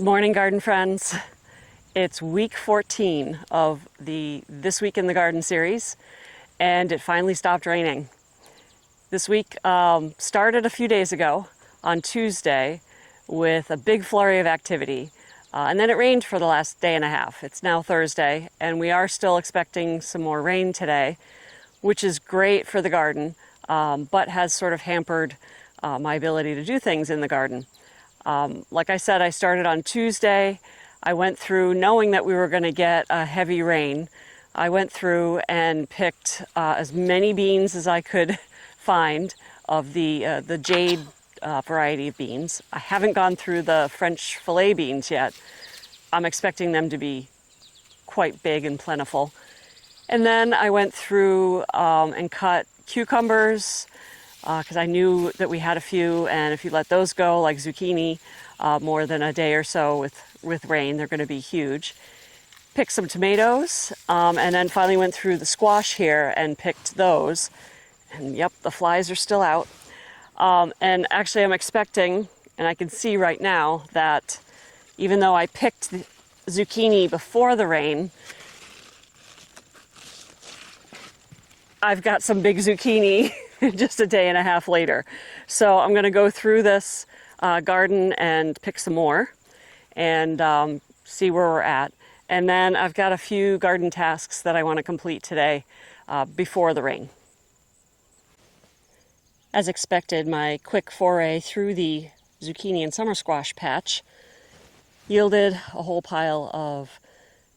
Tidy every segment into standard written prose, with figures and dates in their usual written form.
morning, garden friends. It's week 14 of the This Week in the Garden series, and it finally stopped raining. This week started a few days ago on Tuesday with a big flurry of activity, and then it rained for the last day and a half. It's now Thursday, and we are still expecting some more rain today, which is great for the garden, but has sort of hampered my ability to do things in the garden. Like I said, I started on Tuesday. I went through, knowing that we were going to get a heavy rain, I went through and picked as many beans as I could find of the jade variety of beans. I haven't gone through the French fillet beans yet. I'm expecting them to be quite big and plentiful. And then I went through and cut cucumbers, because I knew that we had a few, and if you let those go, like zucchini, more than a day or so with rain, they're going to be huge. Picked some tomatoes, and then finally went through the squash here and picked those. And yep, the flies are still out. And actually I'm expecting, and I can see right now, that even though I picked the zucchini before the rain, I've got some big zucchini just a day and a half later. So I'm going to go through this garden and pick some more and see where we're at. And then I've got a few garden tasks that I want to complete today before the rain. As expected, my quick foray through the zucchini and summer squash patch yielded a whole pile of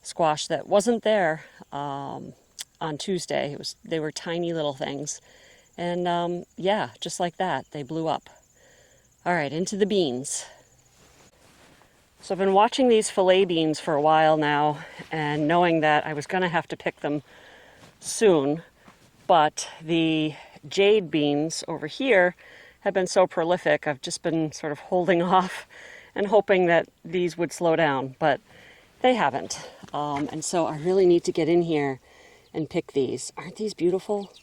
squash that wasn't there on Tuesday. They were tiny little things. And yeah, just like that, they blew up. All right, into the beans. So I've been watching these fillet beans for a while now, and knowing that I was going to have to pick them soon, but the jade beans over here have been so prolific, I've just been sort of holding off and hoping that these would slow down, but they haven't. And so I really need to get in here and pick these. Aren't these beautiful?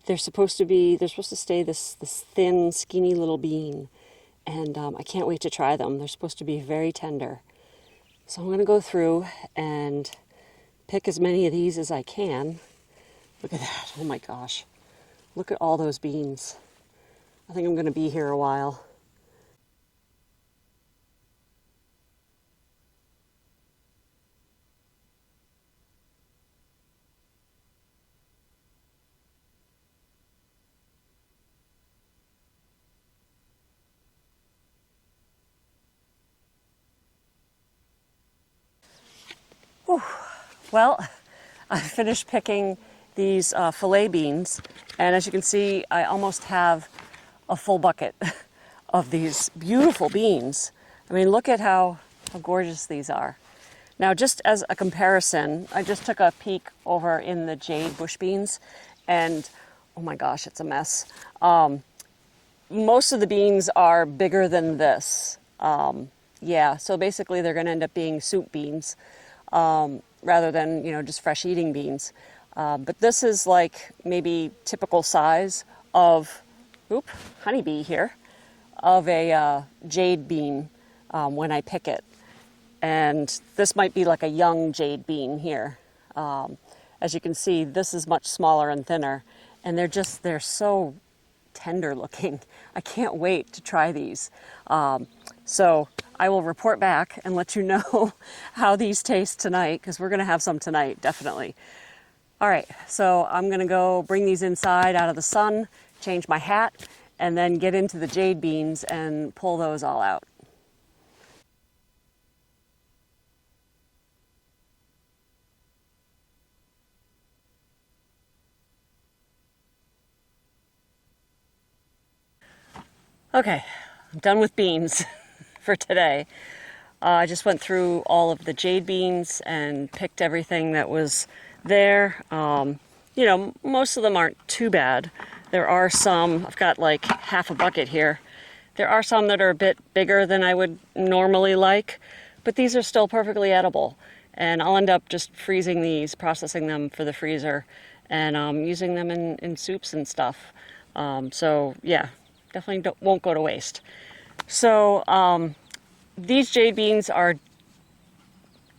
They're supposed to stay this thin, skinny little bean. And I can't wait to try them. They're supposed to be very tender. So I'm going to go through and pick as many of these as I can. Look at that. Oh my gosh. Look at all those beans. I think I'm going to be here a while. Whew. Well, I finished picking these fillet beans, and as you can see, I almost have a full bucket of these beautiful beans. I mean, look at how gorgeous these are. Now, just as a comparison, I just took a peek over in the jade bush beans, and oh my gosh, it's a mess. Most of the beans are bigger than this. Yeah, so basically they're going to end up being soup beans. Rather than, just fresh eating beans. But this is like maybe typical size of, honeybee here, of a jade bean when I pick it. And this might be like a young jade bean here. As you can see, this is much smaller and thinner, and they're so tender looking. I can't wait to try these. So I will report back and let you know how these taste tonight, because we're going to have some tonight, definitely. All right, so I'm going to go bring these inside out of the sun, change my hat, and then get into the jade beans and pull those all out. Okay, I'm done with beans for today. I just went through all of the jade beans and picked everything that was there. Most of them aren't too bad. There are some, I've got like half a bucket here. There are some that are a bit bigger than I would normally like, but these are still perfectly edible. And I'll end up just freezing these, processing them for the freezer, and using them in soups and stuff. So yeah, definitely won't go to waste. So these jade beans are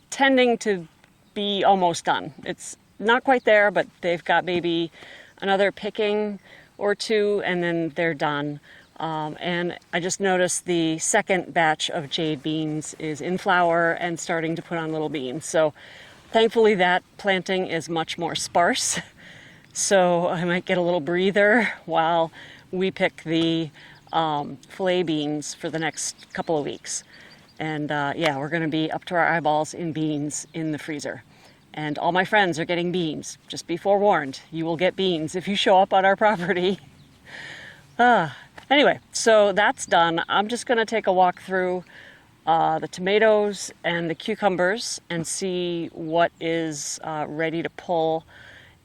tending to be almost done. It's not quite there, but they've got maybe another picking or two, and then they're done. And I just noticed the second batch of jade beans is in flower and starting to put on little beans. So thankfully that planting is much more sparse. So I might get a little breather while we pick the filet beans for the next couple of weeks. And yeah, we're going to be up to our eyeballs in beans in the freezer. And all my friends are getting beans. Just be forewarned, you will get beans if you show up on our property. Anyway, so that's done. I'm just going to take a walk through the tomatoes and the cucumbers and see what is ready to pull.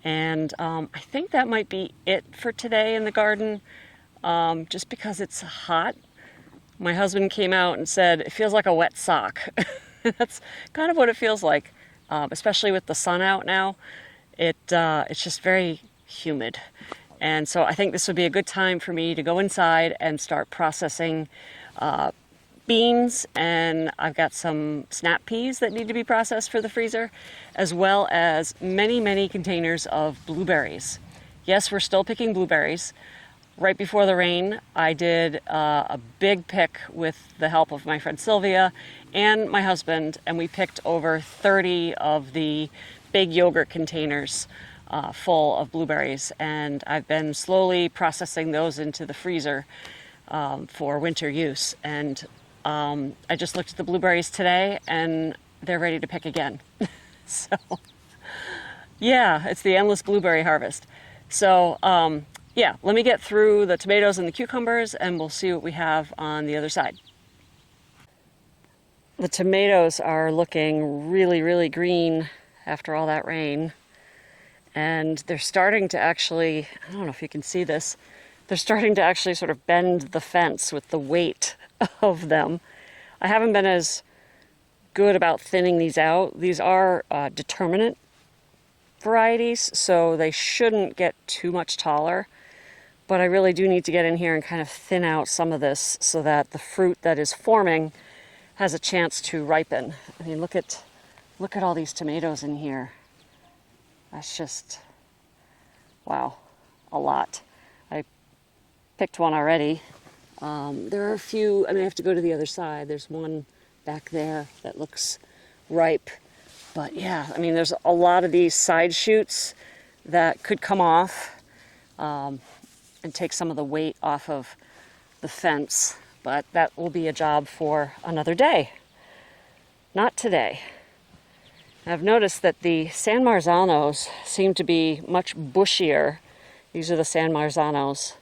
And I think that might be it for today in the garden, just because it's hot. My husband came out and said, it feels like a wet sock. That's kind of what it feels like, especially with the sun out now. It's just very humid. And so I think this would be a good time for me to go inside and start processing beans. And I've got some snap peas that need to be processed for the freezer, as well as many, many containers of blueberries. Yes, we're still picking blueberries. Right before the rain, I did a big pick with the help of my friend Sylvia and my husband, and we picked over 30 of the big yogurt containers full of blueberries. And I've been slowly processing those into the freezer for winter use. And I just looked at the blueberries today, and they're ready to pick again. So, yeah, it's the endless blueberry harvest. So, yeah, let me get through the tomatoes and the cucumbers and we'll see what we have on the other side. The tomatoes are looking really, really green after all that rain. And they're starting to actually, I don't know if you can see this, they're starting to actually sort of bend the fence with the weight of them. I haven't been as good about thinning these out. These are determinate varieties, so they shouldn't get too much taller. But I really do need to get in here and kind of thin out some of this so that the fruit that is forming has a chance to ripen. I mean, look at all these tomatoes in here. That's just, wow, a lot. I picked one already. There are a few, I mean, I have to go to the other side. There's one back there that looks ripe. But yeah, I mean, there's a lot of these side shoots that could come off. And take some of the weight off of the fence, but that will be a job for another day. Not today. I've noticed that the San Marzanos seem to be much bushier, these are the San Marzanos,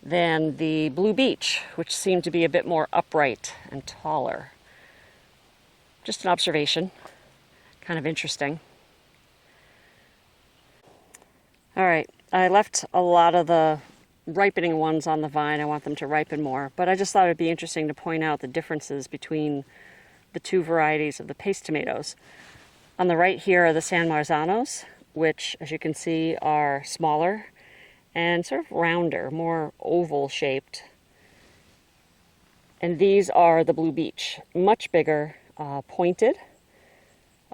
than the blue beech, which seem to be a bit more upright and taller. Just an observation, kind of interesting. All right. I left a lot of the ripening ones on the vine. I want them to ripen more, but I just thought it'd be interesting to point out the differences between the two varieties of the paste tomatoes. On the right here are the San Marzanos, which, as you can see, are smaller and sort of rounder, more oval shaped. And these are the blue beech, much bigger, pointed,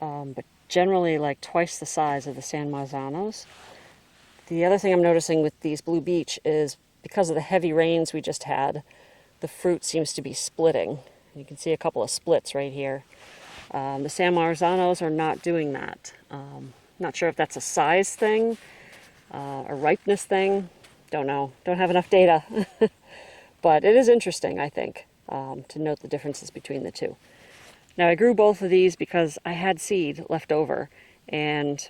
but generally like twice the size of the San Marzanos. The other thing I'm noticing with these blue beech is because of the heavy rains we just had, the fruit seems to be splitting. You can see a couple of splits right here. The San Marzanos are not doing that. Not sure if that's a size thing, a ripeness thing. Don't know. Don't have enough data. But it is interesting, I think, to note the differences between the two. Now, I grew both of these because I had seed left over, and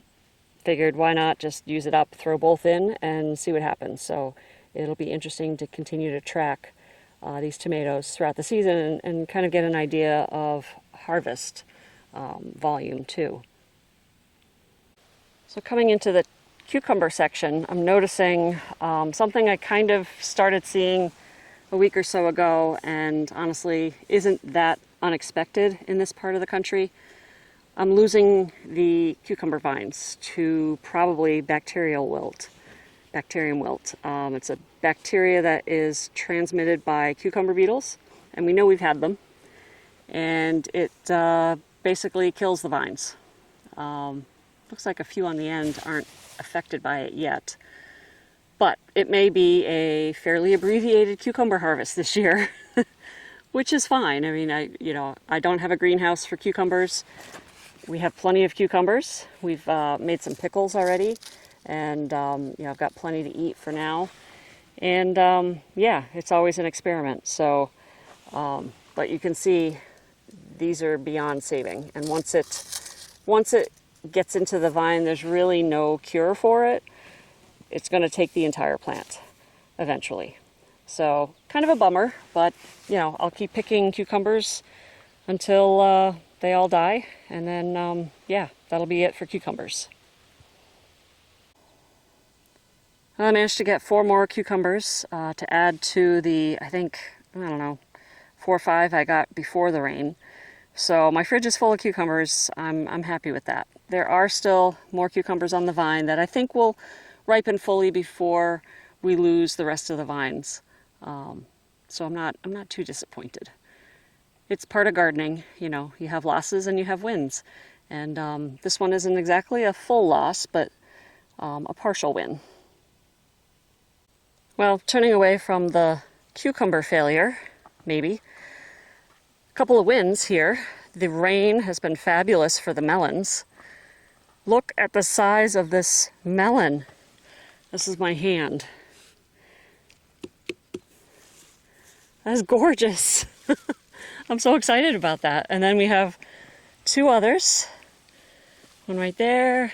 figured why not just use it up, throw both in, and see what happens. So it'll be interesting to continue to track these tomatoes throughout the season and kind of get an idea of harvest volume too. So coming into the cucumber section, I'm noticing something I kind of started seeing a week or so ago, and honestly isn't that unexpected in this part of the country. I'm losing the cucumber vines to probably bacterium wilt. It's a bacteria that is transmitted by cucumber beetles, and we know we've had them. and it basically kills the vines. Looks like a few on the end aren't affected by it yet, but it may be a fairly abbreviated cucumber harvest this year, which is fine. I mean, I don't have a greenhouse for cucumbers. We have plenty of cucumbers. We've made some pickles already, and I've got plenty to eat for now. And yeah, it's always an experiment. So, but you can see these are beyond saving. And once it gets into the vine, there's really no cure for it. It's going to take the entire plant eventually. So kind of a bummer, but I'll keep picking cucumbers until they all die, and then yeah, that'll be it for cucumbers. I managed to get 4 more cucumbers to add to the, I don't know, 4 or 5 I got before the rain. So my fridge is full of cucumbers. I'm happy with that. There are still more cucumbers on the vine that I think will ripen fully before we lose the rest of the vines. So I'm not too disappointed. It's part of gardening, you have losses and you have wins. And this one isn't exactly a full loss, but a partial win. Well, turning away from the cucumber failure, maybe, a couple of wins here. The rain has been fabulous for the melons. Look at the size of this melon. This is my hand. That is gorgeous. I'm so excited about that. And then we have 2 others. One right there,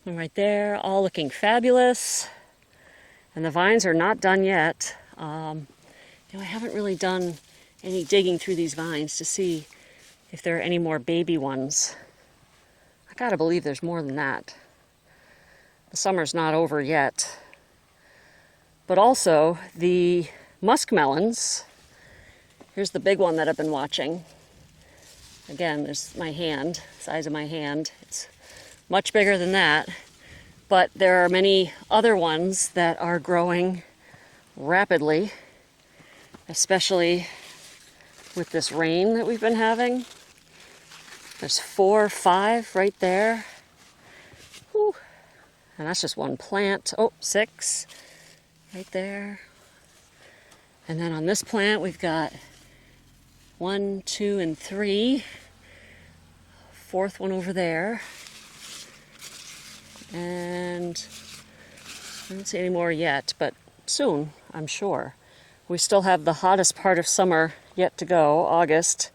one right there, all looking fabulous. And the vines are not done yet. I haven't really done any digging through these vines to see if there are any more baby ones. I gotta believe there's more than that. The summer's not over yet. But also the muskmelons. Here's the big one that I've been watching. Again, there's my hand, size of my hand. It's much bigger than that. But there are many other ones that are growing rapidly, especially with this rain that we've been having. There's 4 or 5 right there. Whew. And that's just one plant. Oh, 6 right there. And then on this plant, we've got 1, 2, and 3. 4th one over there. And I don't see any more yet, but soon, I'm sure. We still have the hottest part of summer yet to go, August.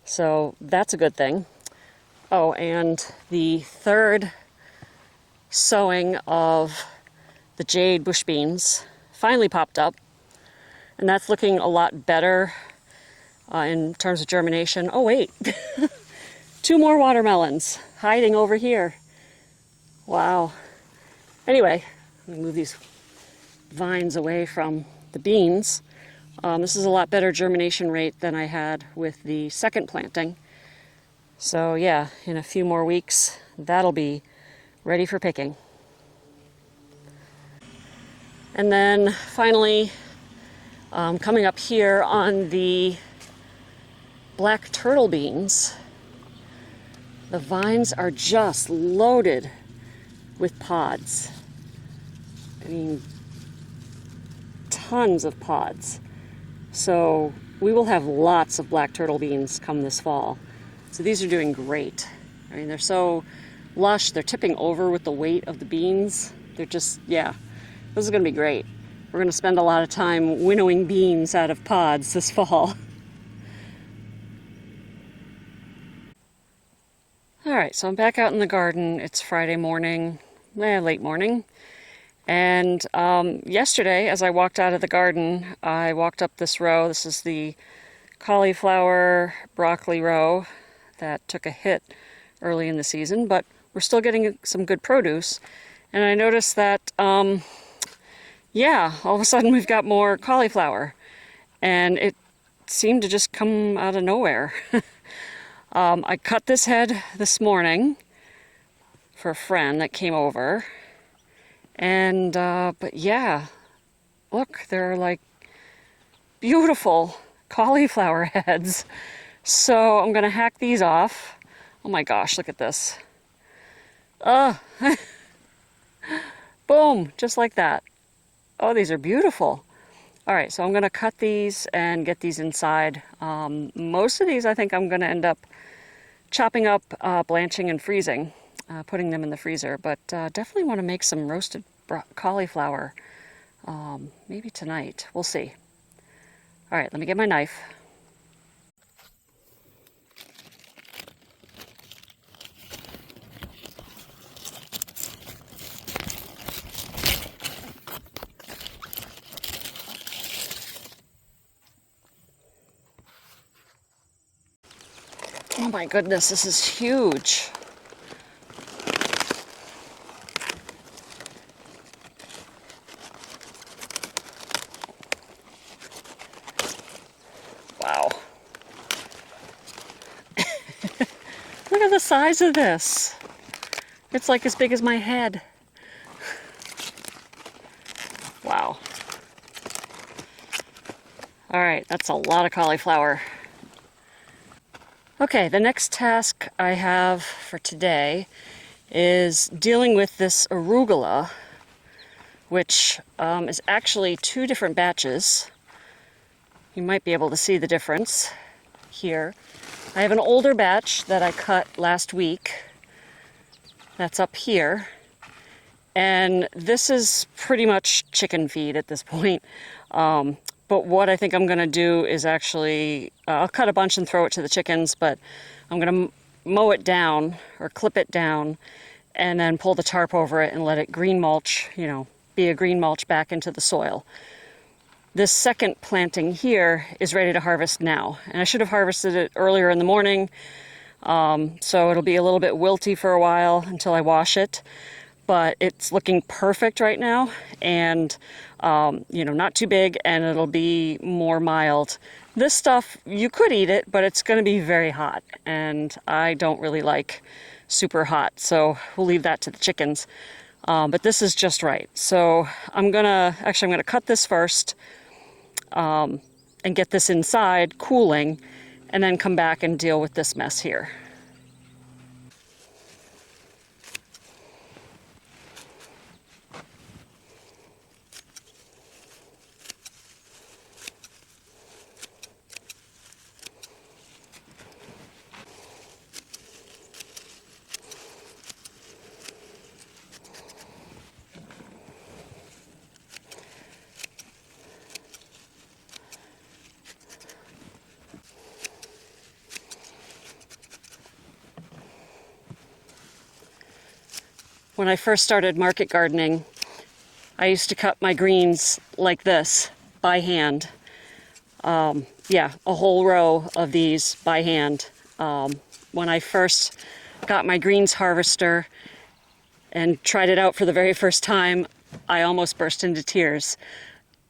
So that's a good thing. Oh, and the 3rd sowing of the jade bush beans finally popped up. And that's looking a lot better in terms of germination. Oh, wait. 2 more watermelons hiding over here. Wow. Anyway, let me move these vines away from the beans. This is a lot better germination rate than I had with the second planting. So yeah, in a few more weeks, that'll be ready for picking. And then finally, coming up here on the black turtle beans, the vines are just loaded with pods. I mean, tons of pods. So we will have lots of black turtle beans come this fall. So these are doing great. I mean, they're so lush, they're tipping over with the weight of the beans. They're just, yeah, this is gonna be great. We're gonna spend a lot of time winnowing beans out of pods this fall. All right, so I'm back out in the garden. It's Friday morning, late morning. And yesterday, as I walked out of the garden, I walked up this row. This is the cauliflower broccoli row that took a hit early in the season, but we're still getting some good produce. And I noticed that, yeah, all of a sudden we've got more cauliflower. And it seemed to just come out of nowhere. I cut this head this morning for a friend that came over. And, but yeah, look, they're like beautiful cauliflower heads. So I'm gonna hack these off. Oh my gosh, look at this. Boom, just like that. Oh, these are beautiful. All right, so I'm gonna cut these and get these inside. Most of these I think I'm gonna end up chopping up, blanching and freezing, putting them in the freezer, but definitely want to make some roasted cauliflower, maybe tonight. We'll see. All right, let me get my knife. Oh my goodness, this is huge. Wow. Look at the size of this. It's like as big as my head. Wow. All right, that's a lot of cauliflower. Okay, the next task I have for today is dealing with this arugula, which is actually two different batches. You might be able to see the difference here. I have an older batch that I cut last week. That's up here. And this is pretty much chicken feed at this point. But what I think I'm going to do is actually, I'll cut a bunch and throw it to the chickens, but I'm going to mow it down or clip it down and then pull the tarp over it and let it green mulch, you know, be a green mulch back into the soil. This second planting here is ready to harvest now, and I should have harvested it earlier in the morning, so it'll be a little bit wilty for a while until I wash it. But it's looking perfect right now, and you know, not too big, and it'll be more mild. This stuff, you could eat it, but it's going to be very hot, and I don't really like super hot, so we'll leave that to the chickens. But this is just right. So I'm gonna cut this first and get this inside cooling, and then come back and deal with this mess here. When I first started market gardening, I used to cut my greens like this by hand. Yeah, a whole row of these by hand. When I first got my greens harvester and tried it out for the very first time, I almost burst into tears.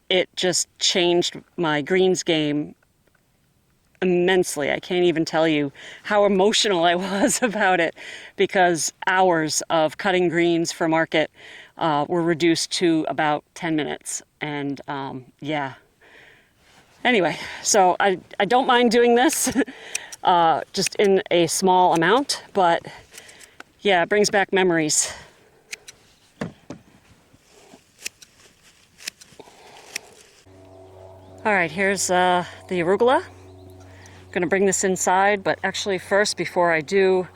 It just changed my greens game immensely. I can't even tell you how emotional I was about it, because hours of cutting greens for market were reduced to about 10 minutes. And yeah. Anyway, so I don't mind doing this just in a small amount, but yeah, it brings back memories. All right, here's the arugula. I'm going to bring this inside, but actually first, before I do,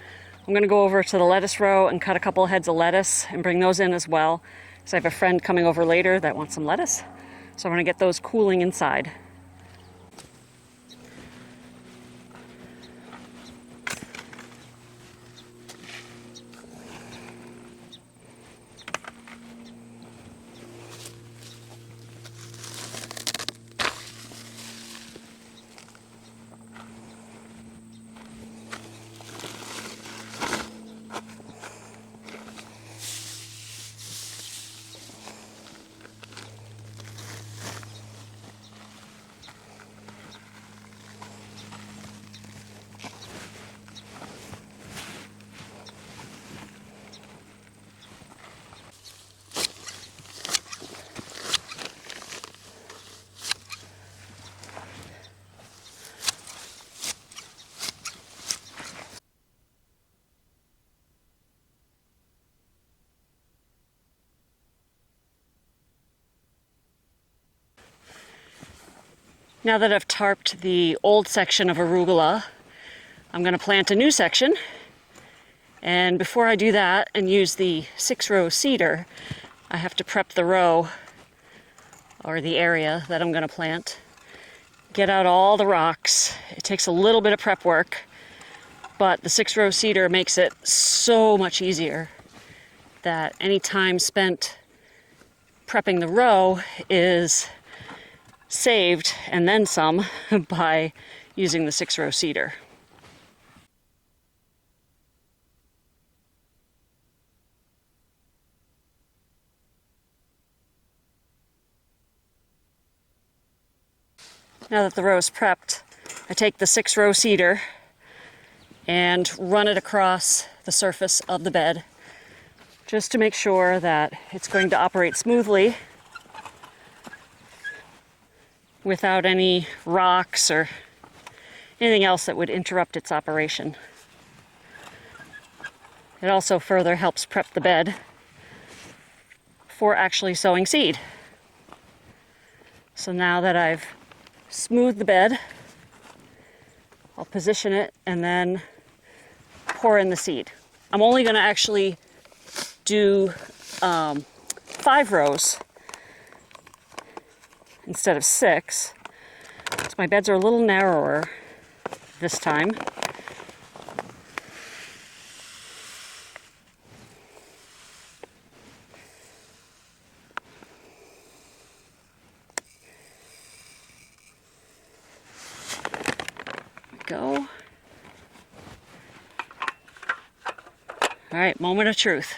I'm going to go over to the lettuce row and cut a couple of heads of lettuce and bring those in as well. So I have a friend coming over later that wants some lettuce. So I'm going to get those cooling inside. Now that I've tarped the old section of arugula, I'm going to plant a new section. And before I do that and use the 6-row seeder, I have to prep the row or the area that I'm going to plant. Get out all the rocks. It takes a little bit of prep work, but the 6-row seeder makes it so much easier that any time spent prepping the row is saved and then some by using the 6-row seeder. Now that the row is prepped, I take the 6-row seeder and run it across the surface of the bed just to make sure that it's going to operate smoothly without any rocks or anything else that would interrupt its operation. It also further helps prep the bed for actually sowing seed. So now that I've smoothed the bed, I'll position it and then pour in the seed. I'm only going to actually do 5 rows instead of 6. So my beds are a little narrower this time. Go. All right, moment of truth.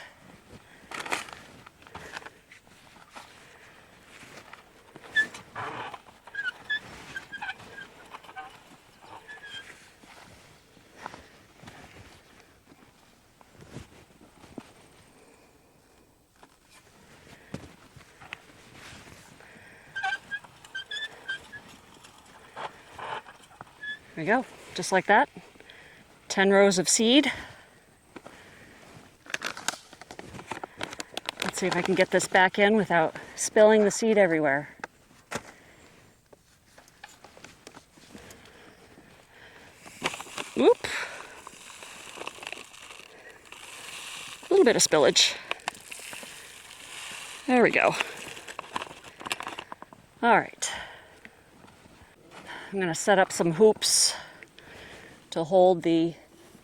There we go, just like that. 10 rows of seed. Let's see if I can get this back in without spilling the seed everywhere. Oop. A little bit of spillage. There we go. All right. I'm going to set up some hoops to hold the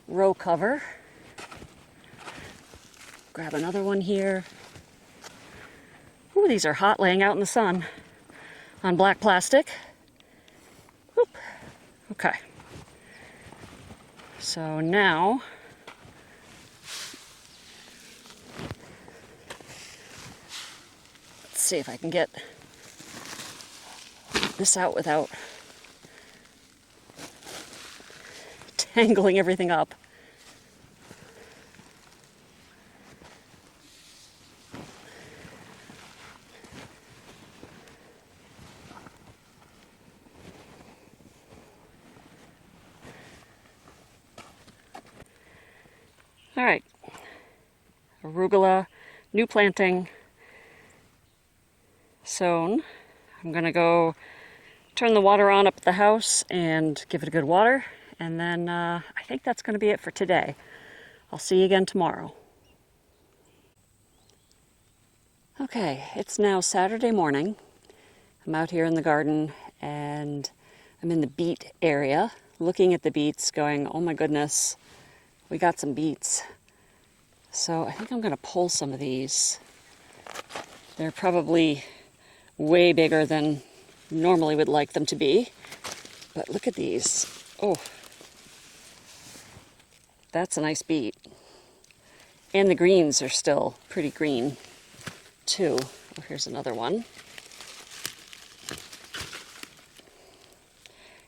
row cover. Grab another one here. Ooh, these are hot laying out in the sun on black plastic. Oop. Okay. So now let's see if I can get this out without tangling everything up. All right, arugula, new planting, sown. I'm gonna go turn the water on up at the house and give it a good water. And then I think that's going to be it for today. I'll see you again tomorrow. Okay, it's now Saturday morning. I'm out here in the garden and I'm in the beet area, looking at the beets going, oh my goodness, we got some beets. So I think I'm going to pull some of these. They're probably way bigger than normally would like them to be. But look at these. Oh. That's a nice beet. And the greens are still pretty green, too. Oh, here's another one.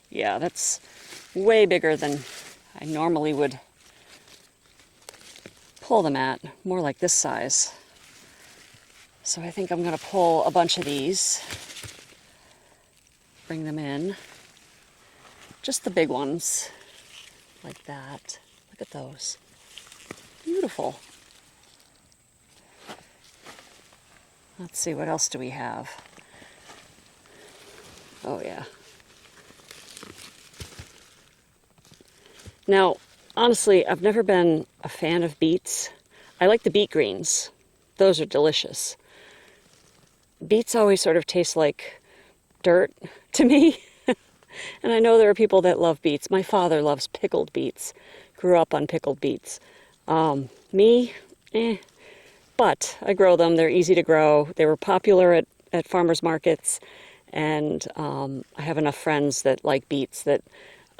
Yeah, that's way bigger than I normally would pull them at, more like this size. So I think I'm going to pull a bunch of these, bring them in. Just the big ones, like that. Look at those. Beautiful. Let's see, what else do we have? Oh yeah. Now, honestly, I've never been a fan of beets. I like the beet greens. Those are delicious. Beets always sort of taste like dirt to me. And I know there are people that love beets. My father loves pickled beets. Grew up on pickled beets. Me, eh. But I grow them. They're easy to grow. They were popular at farmers markets. And I have enough friends that like beets that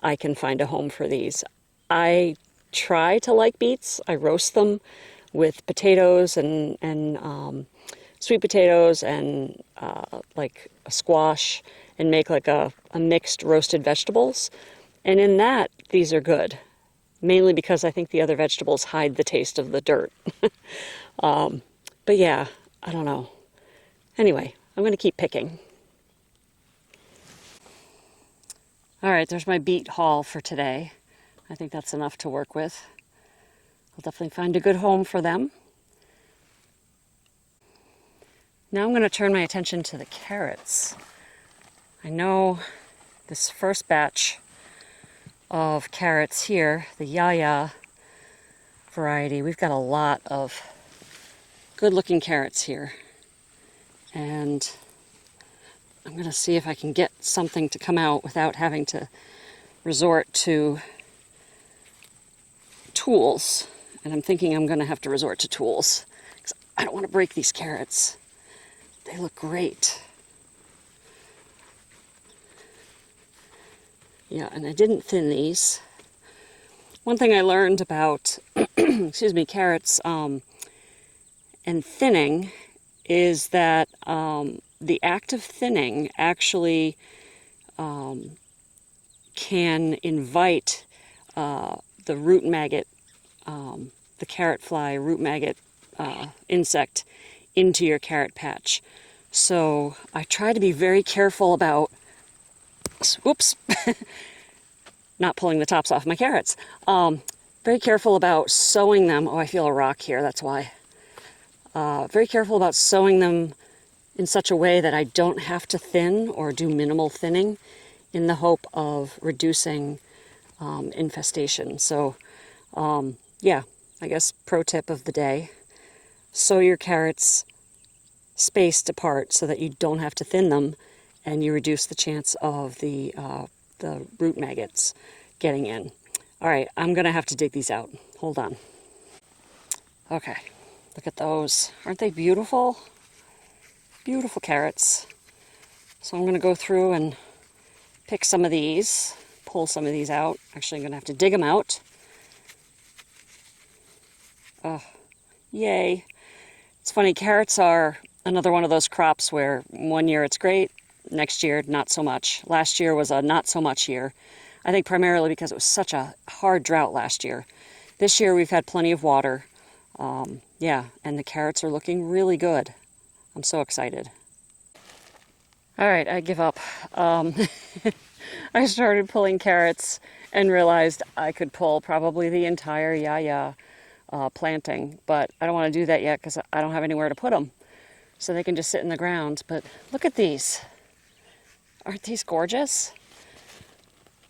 I can find a home for these. I try to like beets. I roast them with potatoes and sweet potatoes and like a squash and make like a mixed roasted vegetables. And in that, these are good. Mainly because I think the other vegetables hide the taste of the dirt. But yeah, I don't know. Anyway, I'm going to keep picking. All right, there's my beet haul for today. I think that's enough to work with. I'll definitely find a good home for them. Now I'm going to turn my attention to the carrots. I know this first batch of carrots here, the Yaya variety, we've got a lot of good looking carrots here. And I'm going to see if I can get something to come out without having to resort to tools. And I'm thinking I'm going to have to resort to tools because I don't want to break these carrots. They look great. Yeah, and I didn't thin these. One thing I learned about, excuse me, carrots and thinning is that the act of thinning actually can invite the root maggot, the carrot fly root maggot insect into your carrot patch. So I try to be very careful about, whoops, not pulling the tops off my carrots. Very careful about sowing them. Oh, I feel a rock here, that's why. Very careful about sowing them in such a way that I don't have to thin or do minimal thinning in the hope of reducing infestation. So, yeah, I guess pro tip of the day, sow your carrots spaced apart so that you don't have to thin them and you reduce the chance of the root maggots getting in. All right, I'm going to have to dig these out. Hold on. Okay, look at those. Aren't they beautiful? Beautiful carrots. So I'm going to go through and pick some of these, pull some of these out. Actually, I'm going to have to dig them out. Oh, yay. It's funny, carrots are another one of those crops where one year it's great, next year not so much. Last year was a not so much year. I think primarily because it was such a hard drought last year. This year we've had plenty of water. Yeah, and the carrots are looking really good. I'm so excited. All right, I give up. I started pulling carrots and realized I could pull probably the entire Yaya planting, but I don't want to do that yet because I don't have anywhere to put them. So they can just sit in the ground. But look at these. Aren't these gorgeous?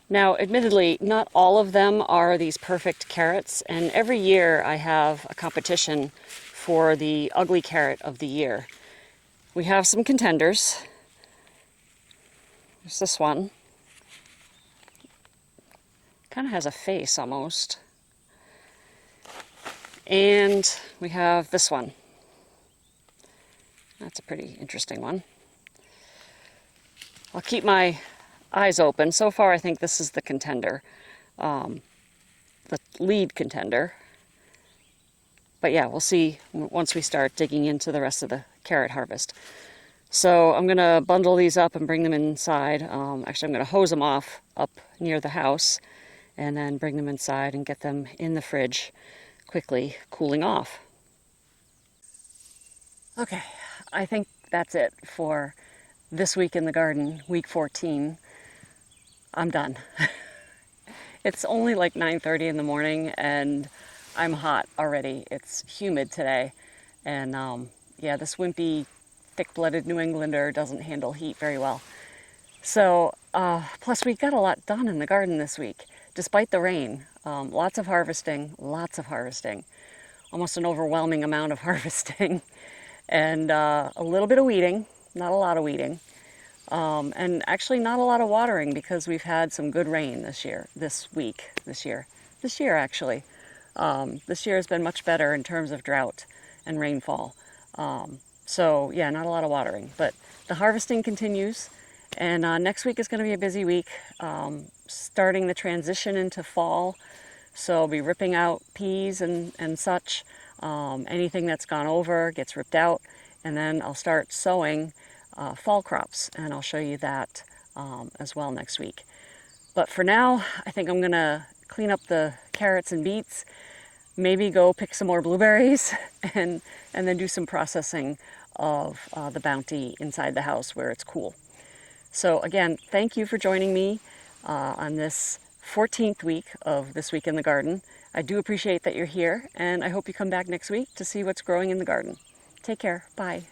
Now, admittedly, not all of them are these perfect carrots, and every year I have a competition for the ugly carrot of the year. We have some contenders. There's this one. Kind of has a face almost. And we have this one. That's a pretty interesting one. I'll keep my eyes open. So far, I think this is the contender, the lead contender. But yeah, we'll see once we start digging into the rest of the carrot harvest. So I'm going to bundle these up and bring them inside. Actually, I'm going to hose them off up near the house and then bring them inside and get them in the fridge quickly cooling off. Okay, I think that's it for this week in the garden, week 14. I'm done. It's only like 9:30 in the morning and I'm hot already. It's humid today. And yeah, this wimpy, thick-blooded New Englander doesn't handle heat very well. So, plus we got a lot done in the garden this week. despite the rain. Lots of harvesting, almost an overwhelming amount of harvesting, and a little bit of weeding, not a lot of weeding, and actually not a lot of watering because we've had some good rain this year actually. This year has been much better in terms of drought and rainfall. So yeah, not a lot of watering, but the harvesting continues, and next week is going to be a busy week, starting the transition into fall. So I'll be ripping out peas and such. Anything that's gone over gets ripped out, and then I'll start sowing fall crops, and I'll show you that as well next week. But for now, I think I'm gonna clean up the carrots and beets, maybe go pick some more blueberries, and then do some processing of the Bounty inside the house where it's cool. So again, thank you for joining me on this 14th week of This Week in the Garden. I do appreciate that you're here, and I hope you come back next week to see what's growing in the garden. Take care. Bye.